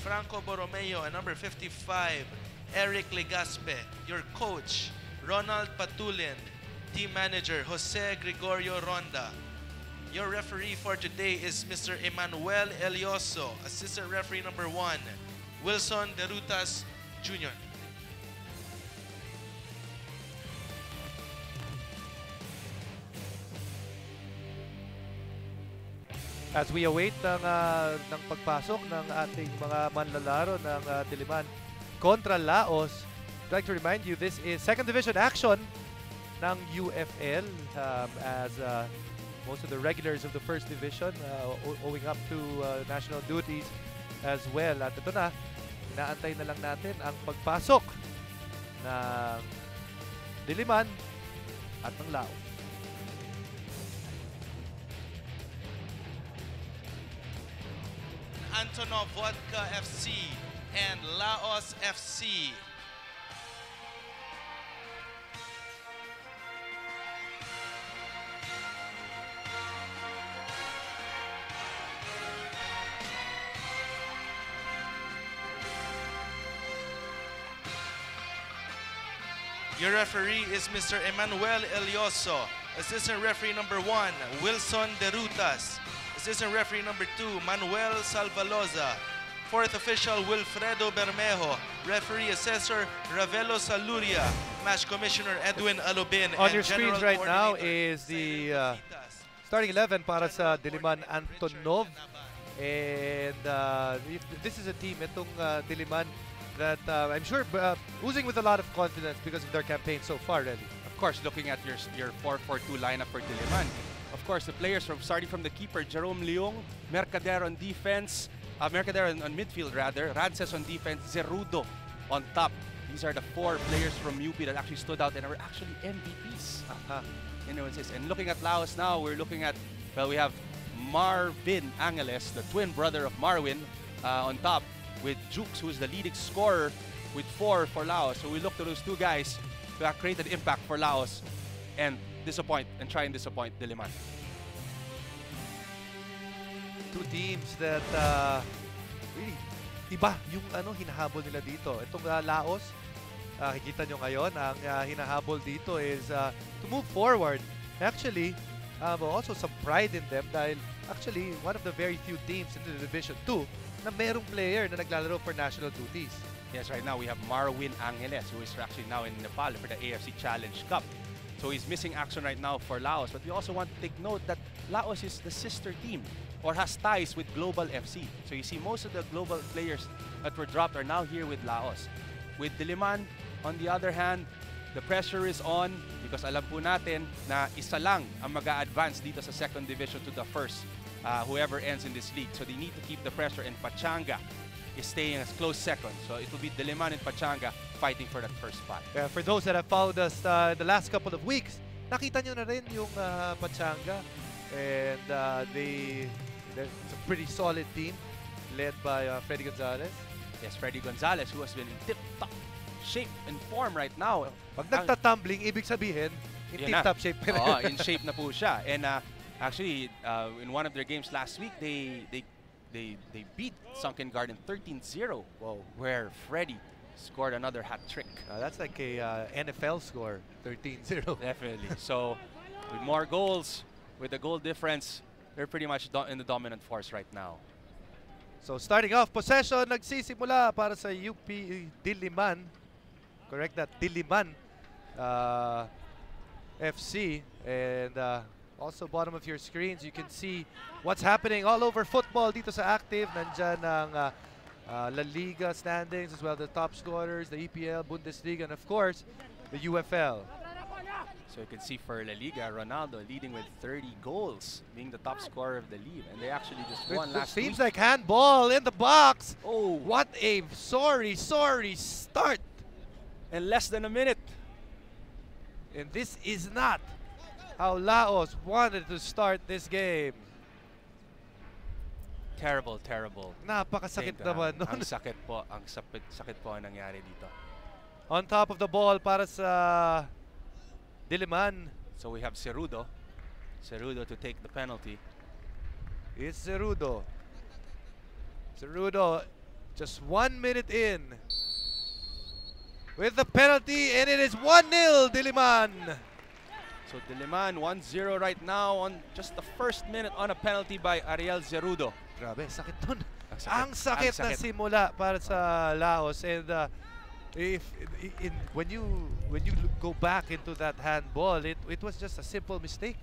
Franco Borromeo, and number 55, Eric Legaspe. Your coach, Ronald Patulin. Team manager, Jose Gregorio Ronda. Your referee for today is Mr. Emmanuel Elioso. Assistant referee number 1, Wilson Derutas Jr. As we await ng pagpasok ng ating mga manlalaro ng Diliman kontra Laos, I'd like to remind you this is second division action ng UFL as most of the regulars of the first division owing up to national duties as well. At ito na, inaantay na lang natin ang pagpasok ng Diliman at ng Laos. Antonov Vodka FC and Laos FC. Your referee is Mr. Emmanuel Elioso. Assistant referee number 1, Wilson Derutas. Assistant referee number 2, Manuel Salvaloza. Fourth official, Wilfredo Bermejo. Referee assessor, Ravelo Saluria. Match commissioner, Edwin Alobin. On your screens right now is the starting 11 para sa Diliman Antonov. And this is a team, itong Diliman, that I'm sure oozing with a lot of confidence because of their campaign so far, really. Of course, looking at your 4-4-2 lineup for Diliman. Of course, the players starting from the keeper, Jerome Leong, Mercader on defense, Mercader on midfield rather, Rances on defense, Zerudo on top. These are the 4 players from UP that actually stood out and are actually MVPs. And looking at Laos now, we're looking at, well, we have Marvin Angeles, the twin brother of Marwin, on top, with Jukes, who is the leading scorer with 4 for Laos. So we look to those 2 guys to create an impact for Laos and try and disappoint Diliman. 2 teams that really iba yung hinahabol nila dito. Itong Laos, kita nyo ngayon, ang hinahabol dito is to move forward. Actually, also some pride in them dahil actually one of the very few teams in the Division 2 na merong player na naglalaro for national duties. Yes, right now we have Marwin Angeles, who is actually now in Nepal for the AFC Challenge Cup. So he's missing action right now for Laos. But we also want to take note that Laos is the sister team or has ties with Global FC. So you see most of the global players that were dropped are now here with Laos. With Diliman, on the other hand, the pressure is on because alam po natin na isa lang ang mag-a-advance dito sa second division to the first, whoever ends in this league. So they need to keep the pressure, and Pachanga is staying as close second. So it will be Diliman and Pachanga fighting for that first spot. Yeah, for those that have followed us the last couple of weeks, nakita nyo na rin yung Pachanga, and it's a pretty solid team led by Freddy Gonzalez. Yes, Freddy Gonzalez, who has been in tip-top shape and form right now. Pag nagtatumbling, ibig sabihin, in tip-top shape pa rin. In shape na po siya. And actually, in one of their games last week, they beat Sunken Garden 13-0. Wow. Where Freddy scored another hat trick. That's like a NFL score, 13-0. Definitely. So, with more goals, with the goal difference, they're pretty much in the dominant force right now. So, starting off, possession nagsisimula para sa UP Diliman. Correct that, Diliman FC. And also, bottom of your screens, you can see what's happening all over football dito sa Active. Nandyan ang La Liga standings, as well the top scorers, the EPL, Bundesliga, and of course, the UFL. So you can see for La Liga, Ronaldo leading with 30 goals, being the top scorer of the league. And they actually just won last week. Seems like handball in the box. Oh, what a sorry start. In less than a minute. And this is not how Laos wanted to start this game. Terrible. Napakasakit naman nun. Ang sakit po ang nangyari dito. On top of the ball para sa Diliman. So we have Cerudo to take the penalty. It's Cerudo. Cerudo Just 1 minute in. With the penalty, and it is 1-0 Diliman. So Diliman 1-0 right now on just the first minute on a penalty by Ariel Zerudo. Grabe, sakit dun. Ang sakit. Ang sakit na simula para sa Laos. And when you go back into that handball, it was just a simple mistake.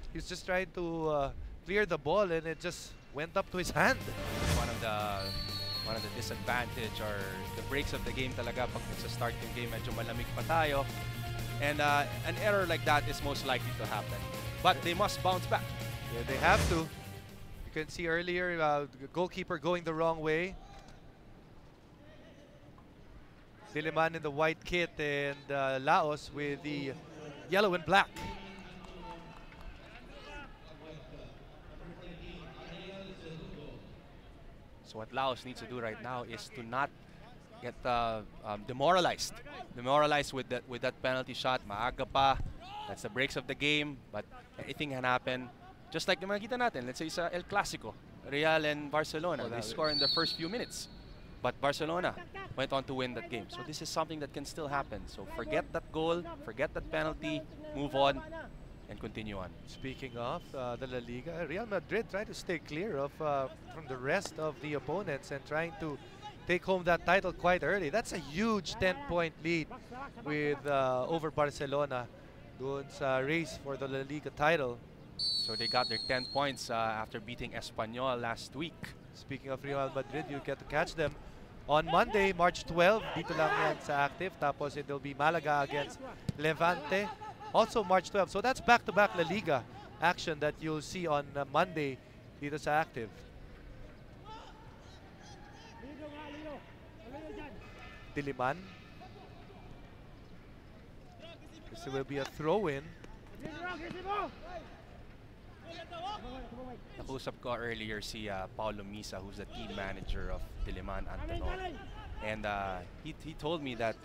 He was just trying to clear the ball, and it just went up to his hand. One of the disadvantage or the breaks of the game talaga pag nagsa-start yung game, medyo malamig pa tayo. And an error like that is most likely to happen. But they must bounce back. Yeah, they have to. You can see earlier, the goalkeeper going the wrong way. Diliman in the white kit and Laos with the yellow and black. So what Laos needs to do right now is to not get demoralized. Demoralized with that penalty shot. Maaga pa. That's the breaks of the game. But anything can happen. Just like the makita natin, let's say sa El Clasico, Real and Barcelona. They score in the first few minutes. But Barcelona went on to win that game. So this is something that can still happen. So forget that goal, forget that penalty, move on, and continue on. Speaking of the La Liga, Real Madrid tried to stay clear of from the rest of the opponents and trying to take home that title quite early. That's a huge 10-point lead with over Barcelona doon sa race for the La Liga title. So they got their 10 points after beating Espanyol last week. Speaking of Real Madrid, you get to catch them on Monday, March 12. Dito lang yan sa Active. Tapos it'll be Malaga against Levante. Also March 12. So that's back-to-back La Liga action that you'll see on Monday dito sa Active. Diliman. This will be a throw-in. Nakusap ko earlier si Paulo Misa, who's the team manager of Diliman Antonov. And he told me that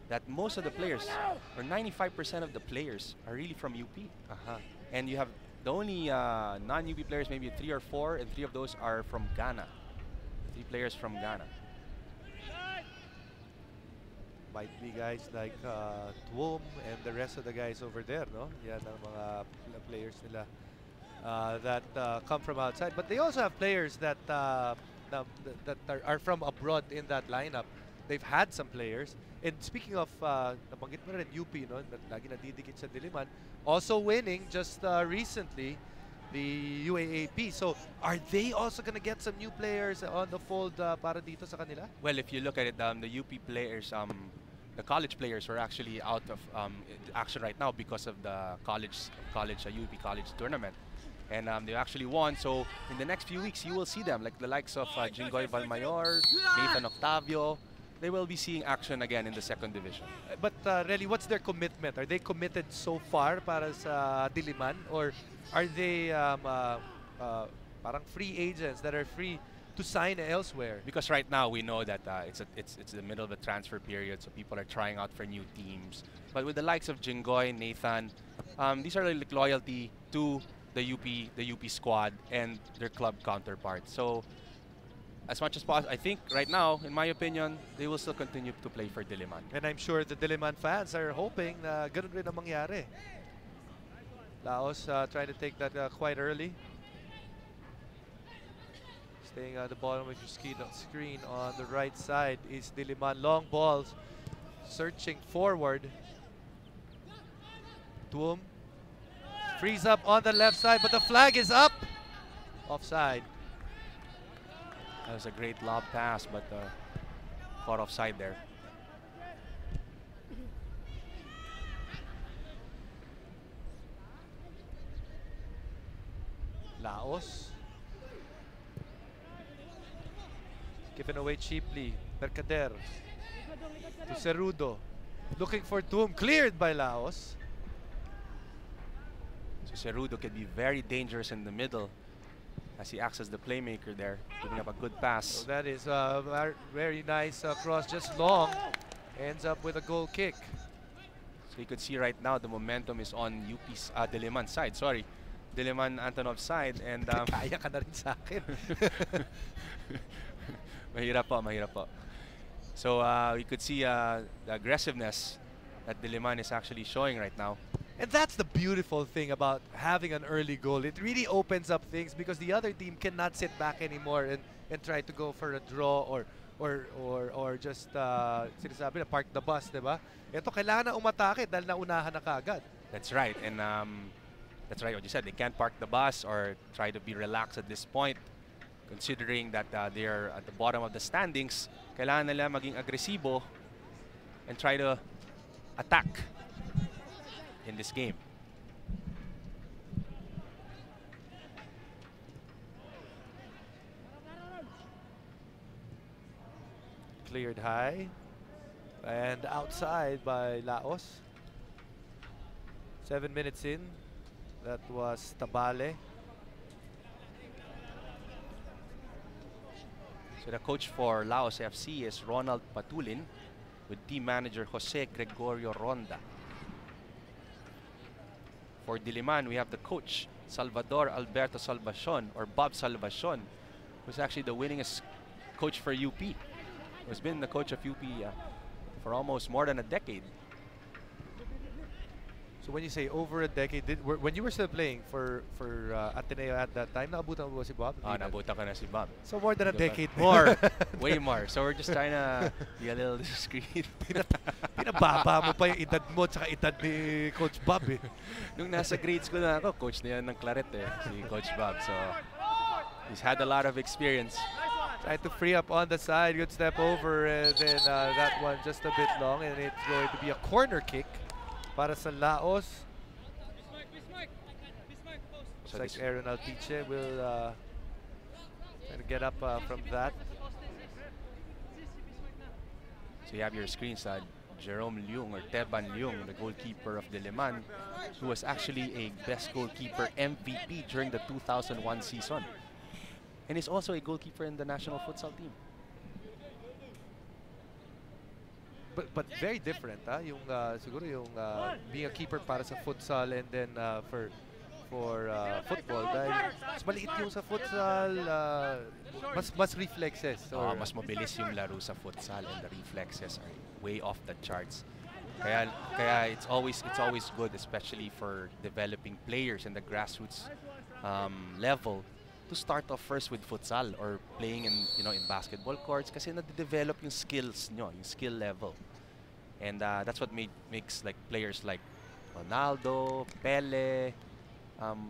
that most of the players, or 95% of the players, are really from UP. And you have the only non-UP players, maybe 3 or 4, and 3 of those are from Ghana. 3 players from Ghana. Might be guys like Tuom and the rest of the guys over there, no? Yan ang mga players nila that come from outside. But they also have players that that are from abroad in that lineup. They've had some players. And speaking of, nabanggit mo rin UP, no? Lagi nadidikit sa Diliman. Also winning just recently the UAAP. So are they also going to get some new players on the fold para dito sa kanila? Well, if you look at it, the UP players, the college players are actually out of action right now because of the UP college tournament. And they actually won. So in the next few weeks, you will see them, like the likes of Jingoy Valmayor, Nathan Octavio. They will be seeing action again in the 2nd division. But really, what's their commitment? Are they committed so far para sa Diliman? Or are they parang free agents that are free to sign elsewhere? Because right now we know that it's the middle of the transfer period, so people are trying out for new teams. But with the likes of Jingoy, Nathan, these are like loyalty to the UP squad and their club counterparts. So as much as possible, I think right now, in my opinion, they will still continue to play for Diliman. And I'm sure the Diliman fans are hoping na ganun rin ang mangyari. Laos trying to take that quite early. Staying at the bottom of your screen on the right side is Diliman. Long balls, searching forward. Tuom frees up on the left side, but the flag is up. Offside. That was a great lob pass, but caught offside there. Laos. Given away cheaply. Mercader. To Cerudo. Looking for Tuom. Cleared by Laos. So Cerudo can be very dangerous in the middle as he acts as the playmaker there, giving up a good pass. So that is a very nice cross, just long. Ends up with a goal kick. So you could see right now the momentum is on UP's Diliman side. Sorry, Diliman Antonov's side. And kaya ka na rin sa akin. Mahirap po, mahirap po. So we could see the aggressiveness that Diliman is actually showing right now. And that's the beautiful thing about having an early goal. It really opens up things because the other team cannot sit back anymore and try to go for a draw or just sinasabi na park the bus, di ba? Ito kailangan na umatake dahil naunahan na kaagad. That's right, and that's right what you said. They can't park the bus or try to be relaxed at this point, considering that they're at the bottom of the standings. Kailangan nila maging agresibo and try to attack in this game. Cleared high and outside by Laos. 7 minutes in, that was Tabale. So the coach for Laos FC is Ronald Patulin with team manager Jose Gregorio Ronda. For Diliman, we have the coach Salvador Alberto Salvacion, or Bob Salvacion, who's actually the winningest coach for UP. Who's been the coach of UP for almost more than a decade. So when you say over a decade, when you were still playing for Ateneo at that time, naabutan mo ba si Bob? Nabutan ka na si Bob. So more than a decade. More. Way more. So we're just trying to be a little discreet. Pinababa mo pa yung edad mo tsaka edad ni Coach Bob eh. Nung nasa grade school na ako, coach na yan ng Claret eh, si Coach Bob. So he's had a lot of experience. Tried to free up on the side, good step over, and then that one just a bit long, and it's going to be a corner kick para sa Laos. Looks like Aaron Alpiche will try to get up from that. So you have your screens, Jerome Leung or Teban Leung, the goalkeeper of Diliman, who was actually a best goalkeeper MVP during the 2001 season. And is also a goalkeeper in the national futsal team. But very different, yung siguro yung being a keeper para sa futsal and then for football dahil mas maliit yung sa futsal, mas reflexes. So mas mabilis yung laro sa futsal and the reflexes are way off the charts. Kaya it's always good, especially for developing players in the grassroots level, to start off first with futsal or playing in basketball courts kasi na-develop yung skills nyo, yung skill level. And that's what makes like players like Ronaldo, Pele,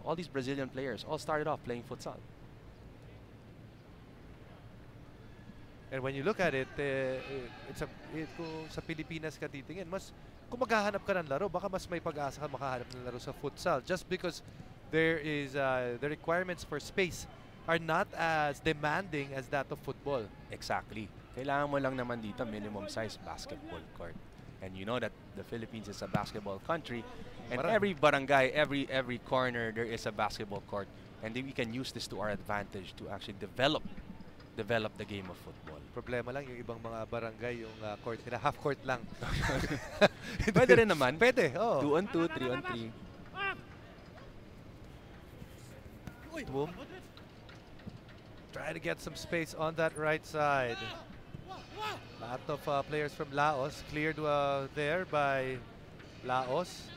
all these Brazilian players all started off playing futsal. And when you look at it, kung sa Pilipinas ka titingin, kung maghahanap ka ng laro, baka mas may pag-asa ka makahanap ng laro sa futsal just because the requirements for space are not as demanding as that of football. Exactly. Kailangan mo lang naman dito minimum size basketball court. And you know that the Philippines is a basketball country, and every barangay, every corner there is a basketball court, and then we can use this to our advantage to actually develop the game of football. Problema lang yung ibang mga barangay yung court nila half court lang. Pwede rin naman. Pwede, oh. 2-on-2, 3-on-3. Boom. Try to get some space on that right side. Lot of players from Laos cleared there by Laos.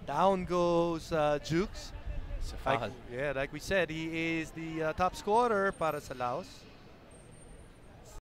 Down goes Jukes. It's a foul. Like we said, he is the top scorer para sa Laos.